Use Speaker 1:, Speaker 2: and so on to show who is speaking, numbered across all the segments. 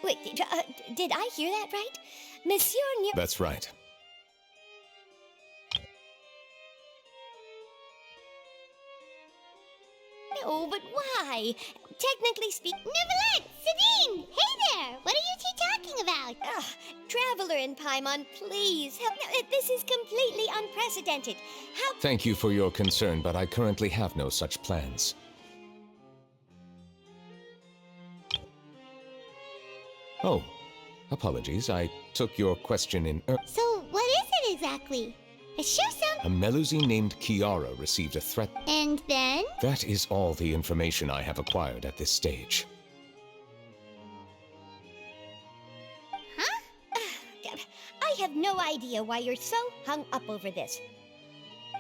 Speaker 1: Wait, did I hear that right? Monsieur Neu...
Speaker 2: That's right.
Speaker 1: No, but why? Technically speaking...
Speaker 3: Neuvillette! Sabine! Hey there! What are you two talking about?
Speaker 1: Traveler in Paimon, please help. No, this is completely unprecedented. How...
Speaker 2: Thank you for your concern, but I currently have no such plans. Oh, apologies. I took your question in...
Speaker 3: So, what is it exactly? It sure sounds...
Speaker 2: A Melusine named Kiara received a threat.
Speaker 3: And then?
Speaker 2: That is all the information I have acquired at this stage.
Speaker 3: Huh?
Speaker 1: I have no idea why you're so hung up over this.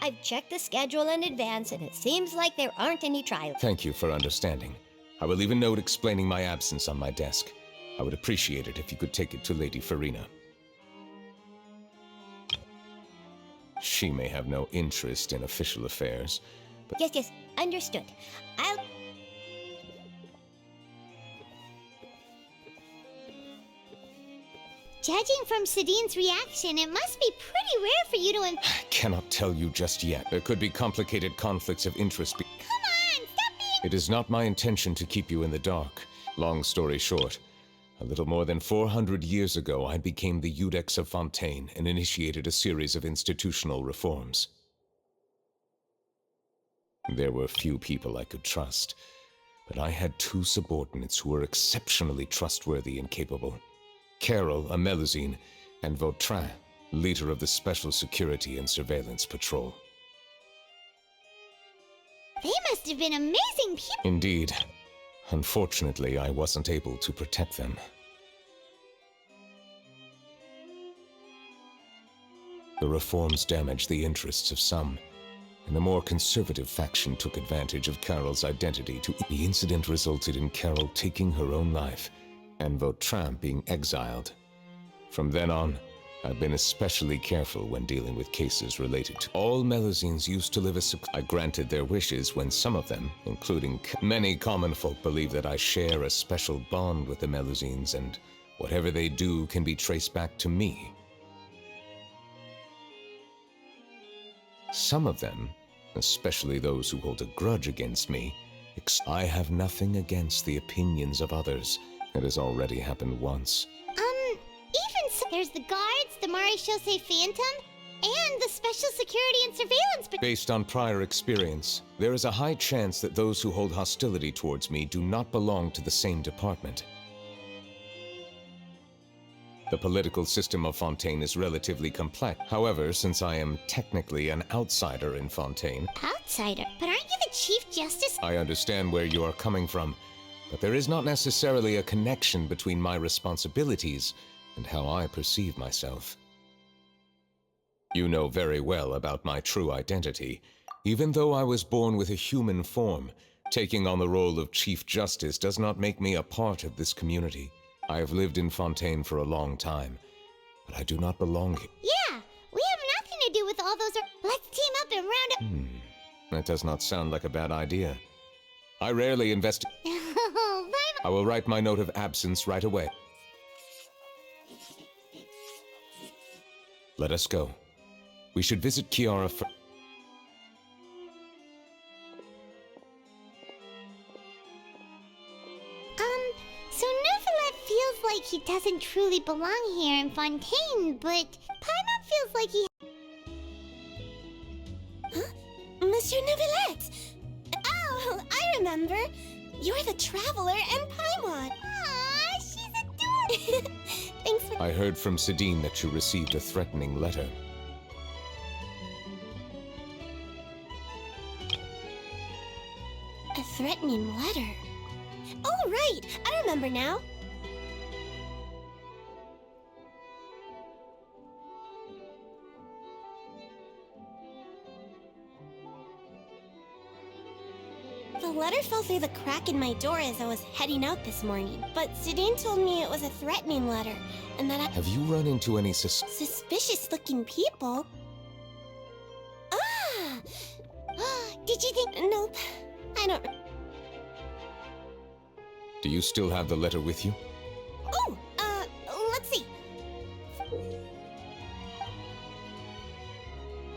Speaker 1: I've checked the schedule in advance, and it seems like there aren't any trials.
Speaker 2: Thank you for understanding. I will leave a note explaining my absence on my desk. I would appreciate it if you could take it to Lady Farina. She may have no interest in official affairs, but...
Speaker 1: Yes, understood. I'll...
Speaker 3: Judging from Sadine's reaction, it must be pretty rare for you to...
Speaker 2: I cannot tell you just yet. There could be complicated conflicts of interest.
Speaker 3: Come on, stop being...
Speaker 2: It is not my intention to keep you in the dark. Long story short, a little more than 400 years ago, I became the Iudex of Fontaine and initiated a series of institutional reforms. There were few people I could trust, but I had two subordinates who were exceptionally trustworthy and capable. Carol, a Melusine, and Vautrin, leader of the Special Security and Surveillance Patrol.
Speaker 3: They must have been amazing people.
Speaker 2: Indeed. Unfortunately, I wasn't able to protect them. The reforms damaged the interests of some, and the more conservative faction took advantage of Carol's identity to... The incident resulted in Carol taking her own life, and Vautrin being exiled. From then on, I've been especially careful when dealing with cases related to... All Melusines used to live a... I granted their wishes when some of them, including many common folk, believe that I share a special bond with the Melusines, and whatever they do can be traced back to me. Some of them, especially those who hold a grudge against me, I have nothing against the opinions of others. It has already happened once.
Speaker 3: Even so, there's the guards, the Maréchaussée Phantom, and the Special Security and Surveillance...
Speaker 2: Based on prior experience, there is a high chance that those who hold hostility towards me do not belong to the same department. The political system of Fontaine is relatively complex. However, since I am technically an outsider in Fontaine...
Speaker 3: Outsider? But aren't you the Chief Justice?
Speaker 2: I understand where you are coming from, but there is not necessarily a connection between my responsibilities and how I perceive myself. You know very well about my true identity. Even though I was born with a human form, taking on the role of Chief Justice does not make me a part of this community. I have lived in Fontaine for a long time, but I do not belong here.
Speaker 3: Yeah, we have nothing to do with all those... Let's team up and round up...
Speaker 2: That does not sound like a bad idea. I rarely investigate.
Speaker 3: Oh, bye.
Speaker 2: I will write my note of absence right away. Let us go. We should visit Kiara first.
Speaker 3: So Neuvillette feels like he doesn't truly belong here in Fontaine, but Paimon feels like he...
Speaker 1: Huh? Monsieur Neuvillette! Oh, I remember. You're the Traveler and Paimon.
Speaker 3: Aww, she's adorable.
Speaker 1: Thanks for...
Speaker 2: I heard from Sadine that you received a threatening letter.
Speaker 1: A threatening letter? Oh, right! I remember now. The letter fell through the crack in my door as I was heading out this morning, but Zidane told me it was a threatening letter, and that I...
Speaker 2: Have you run into any
Speaker 1: suspicious-looking people? Ah!
Speaker 3: Did you think...
Speaker 1: Nope. I don't...
Speaker 2: Do you still have the letter with you?
Speaker 1: Oh!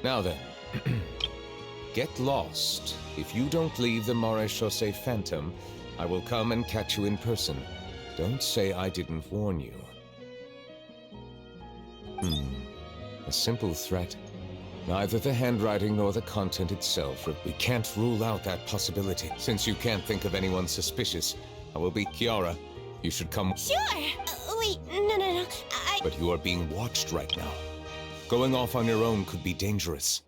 Speaker 2: Now then, get lost. If you don't leave the Maréchaussée Phantom, I will come and catch you in person. Don't say I didn't warn you. A simple threat. Neither the handwriting nor the content itself. We can't rule out that possibility. Since you can't think of anyone suspicious, I will be Kiara. You should come.
Speaker 1: Sure! Wait, no.
Speaker 2: But you are being watched right now. Going off on your own could be dangerous.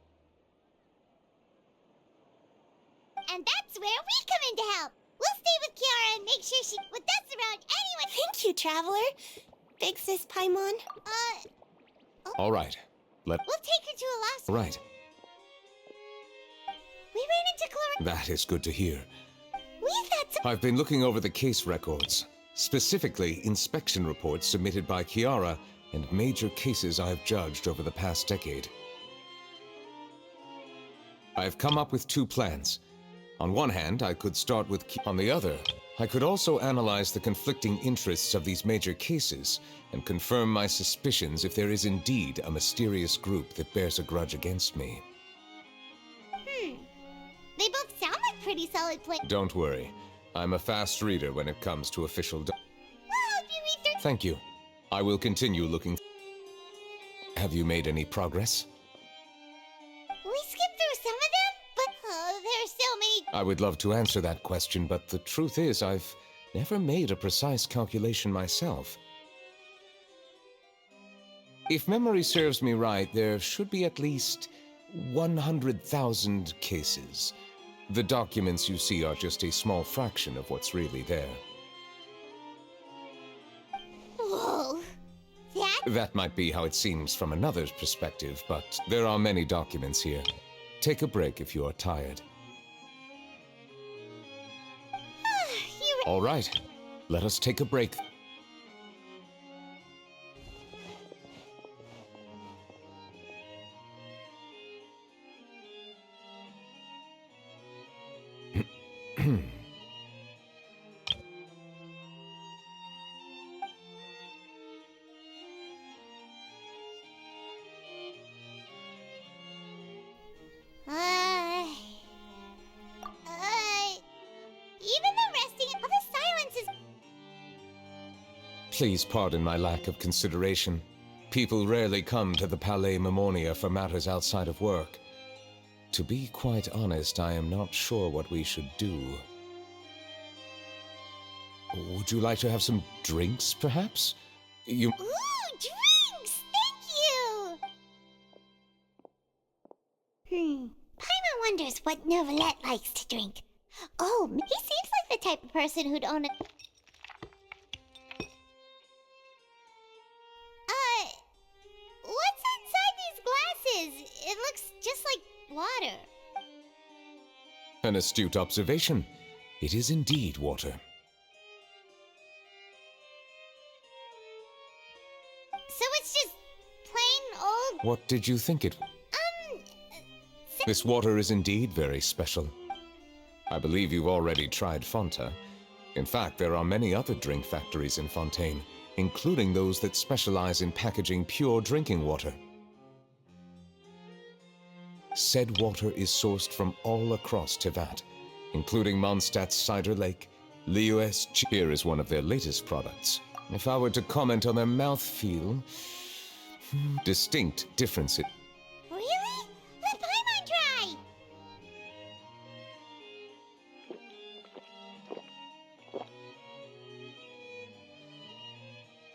Speaker 3: And that's where we come in to help. We'll stay with Kiara and make sure she with us around anyone.
Speaker 1: Thank you, Traveler. Big Sis Paimon.
Speaker 2: All right.
Speaker 3: We'll take her to a lost.
Speaker 2: Right.
Speaker 3: We ran into Chlorine.
Speaker 2: That is good to hear.
Speaker 3: We've had some.
Speaker 2: I've been looking over the case records, specifically inspection reports submitted by Kiara and major cases I've judged over the past decade. I've come up with two plans. On one hand, I could start with on the other, I could also analyze the conflicting interests of these major cases and confirm my suspicions if there is indeed a mysterious group that bears a grudge against me.
Speaker 3: They both sound like pretty solid plans.
Speaker 2: Don't worry. I'm a fast reader when it comes to official
Speaker 3: We'll help you read through.
Speaker 2: Thank you. I will continue looking. Have you made any progress?
Speaker 3: We skipped through some of them, but there are so many.
Speaker 2: I would love to answer that question, but the truth is I've never made a precise calculation myself. If memory serves me right, there should be at least 100,000 cases. The documents you see are just a small fraction of what's really there.
Speaker 3: Whoa.
Speaker 2: That might be how it seems from another's perspective, but there are many documents here. Take a break if you are tired. All right, let us take a break.
Speaker 3: Even the resting of the silence is.
Speaker 2: Please pardon my lack of consideration. People rarely come to the Palais Memonia for matters outside of work. To be quite honest, I am not sure what we should do. Would you like to have some drinks, perhaps?
Speaker 3: Ooh, drinks! Thank you! Paimon wonders what Neuvillette likes to drink. Oh, he seems like the type of person who'd own a... What's inside these glasses? It looks just like water.
Speaker 2: An astute observation. It is indeed water.
Speaker 3: So it's just plain old...
Speaker 2: What did you think it? This water is indeed very special. I believe you've already tried Fanta. In fact, there are many other drink factories in Fontaine, including those that specialize in packaging pure drinking water. Said water is sourced from all across Tevat, including Mondstadt's Cider Lake. Liu's Cheer is one of their latest products. If I were to comment on their mouthfeel, distinct differences.
Speaker 3: Really? Let Paimon try!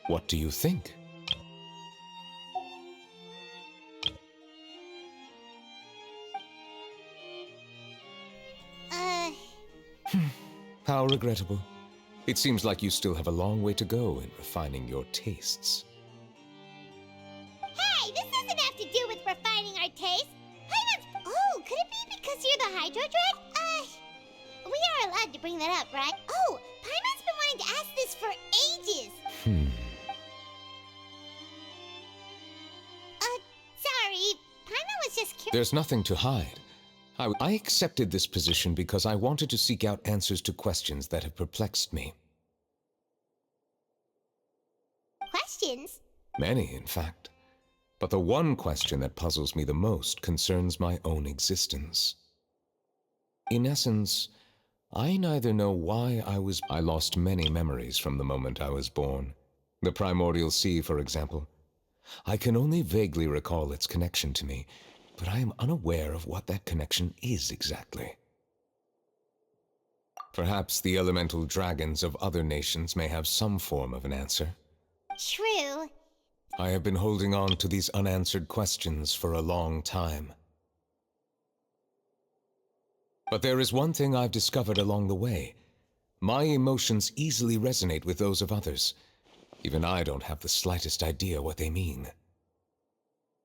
Speaker 2: What do you think? How regrettable. It seems like you still have a long way to go in refining your tastes.
Speaker 3: Hey, this doesn't have to do with refining our taste. Paimon's... Oh, could it be because you're the Hydro Dread? We are allowed to bring that up, right? Oh, Paimon's been wanting to ask this for ages. Sorry. Paimon was just curious.
Speaker 2: There's nothing to hide. I accepted this position because I wanted to seek out answers to questions that have perplexed me.
Speaker 3: Questions?
Speaker 2: Many, in fact. But the one question that puzzles me the most concerns my own existence. In essence, I neither know why I lost many memories from the moment I was born. The primordial sea, for example. I can only vaguely recall its connection to me, but I am unaware of what that connection is exactly. Perhaps the elemental dragons of other nations may have some form of an answer.
Speaker 3: True.
Speaker 2: I have been holding on to these unanswered questions for a long time. But there is one thing I've discovered along the way. My emotions easily resonate with those of others. Even I don't have the slightest idea what they mean.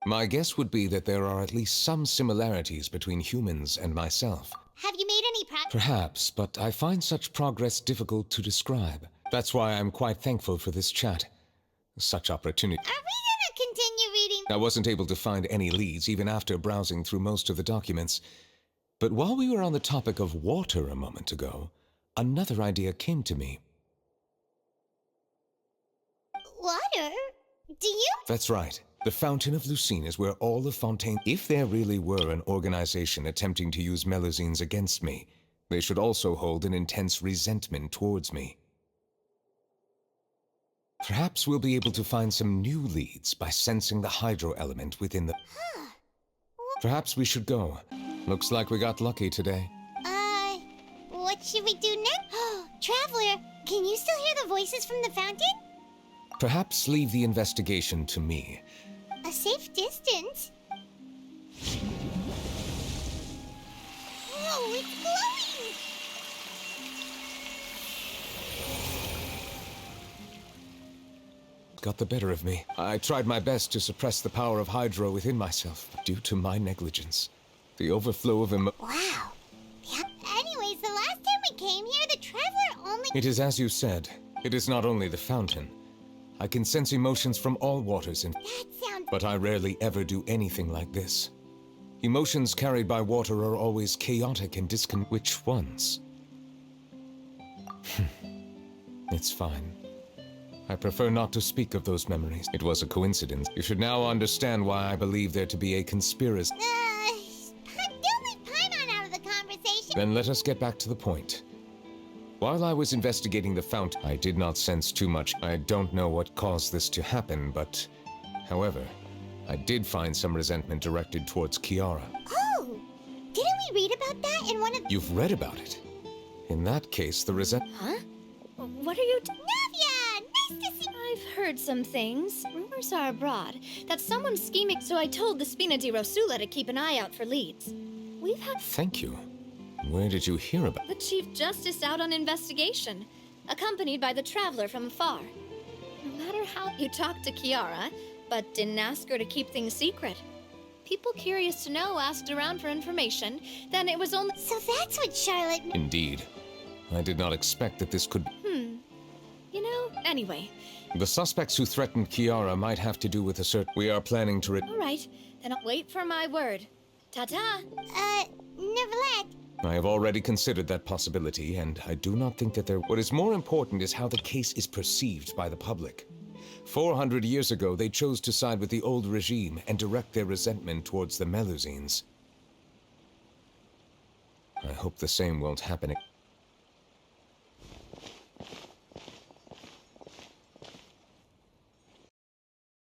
Speaker 2: My guess would be that there are at least some similarities between humans and myself.
Speaker 3: Have you made any progress?
Speaker 2: Perhaps, but I find such progress difficult to describe. That's why I'm quite thankful for this chat. Such opportunity.
Speaker 3: Are we gonna continue reading?
Speaker 2: I wasn't able to find any leads even after browsing through most of the documents. But while we were on the topic of water a moment ago, another idea came to me.
Speaker 3: Water? Do you?
Speaker 2: That's right. The Fountain of Lucine is where all of Fontaine... If there really were an organization attempting to use Melusines against me, they should also hold an intense resentment towards me. Perhaps we'll be able to find some new leads by sensing the hydro element within the... Perhaps we should go. Looks like we got lucky today.
Speaker 3: What should we do next? Traveler, can you still hear the voices from the fountain?
Speaker 2: Perhaps leave the investigation to me.
Speaker 3: A safe distance? Whoa, it's glowing!
Speaker 2: Got the better of me. I tried my best to suppress the power of Hydro within myself, but due to my negligence, the overflow of
Speaker 3: Wow. Yeah. Anyways, the last time we came here, the Traveler only...
Speaker 2: It is as you said. It is not only the fountain. I can sense emotions from all waters
Speaker 3: That sounds...
Speaker 2: but I rarely ever do anything like this. Emotions carried by water are always chaotic and Which ones? It's fine. I prefer not to speak of those memories. It was a coincidence. You should now understand why I believe there to be a conspiracy.
Speaker 3: don't leave Paimon out of the conversation.
Speaker 2: Then let us get back to the point. While I was investigating the fountain, I did not sense too much. I don't know what caused this to happen, but... However, I did find some resentment directed towards Kiara.
Speaker 3: Oh! Didn't we read about that in one of...
Speaker 2: You've read about it? In that case, the
Speaker 4: Huh? What are you...
Speaker 3: Navia! Nice to see...
Speaker 4: I've heard some things. Rumors are abroad that someone's scheming, so I told the Spina di Rosula to keep an eye out for leads. We've had...
Speaker 2: Thank you. Where did you hear about...
Speaker 4: The Chief Justice out on investigation, accompanied by the Traveler from afar. No matter how you talked to Kiara, but didn't ask her to keep things secret. People curious to know asked around for information, then it was only...
Speaker 3: So that's what Charlotte...
Speaker 2: Indeed. I did not expect that this could...
Speaker 4: You know, anyway.
Speaker 2: The suspects who threatened Kiara might have to do with a certain... We are planning to...
Speaker 4: All right, then I'll wait for my word. Ta-ta!
Speaker 3: Neuvillette.
Speaker 2: I have already considered that possibility, and I do not think that there... What is more important is how the case is perceived by the public. 400 years ago, they chose to side with the old regime and direct their resentment towards the Melusines. I hope the same won't happen again.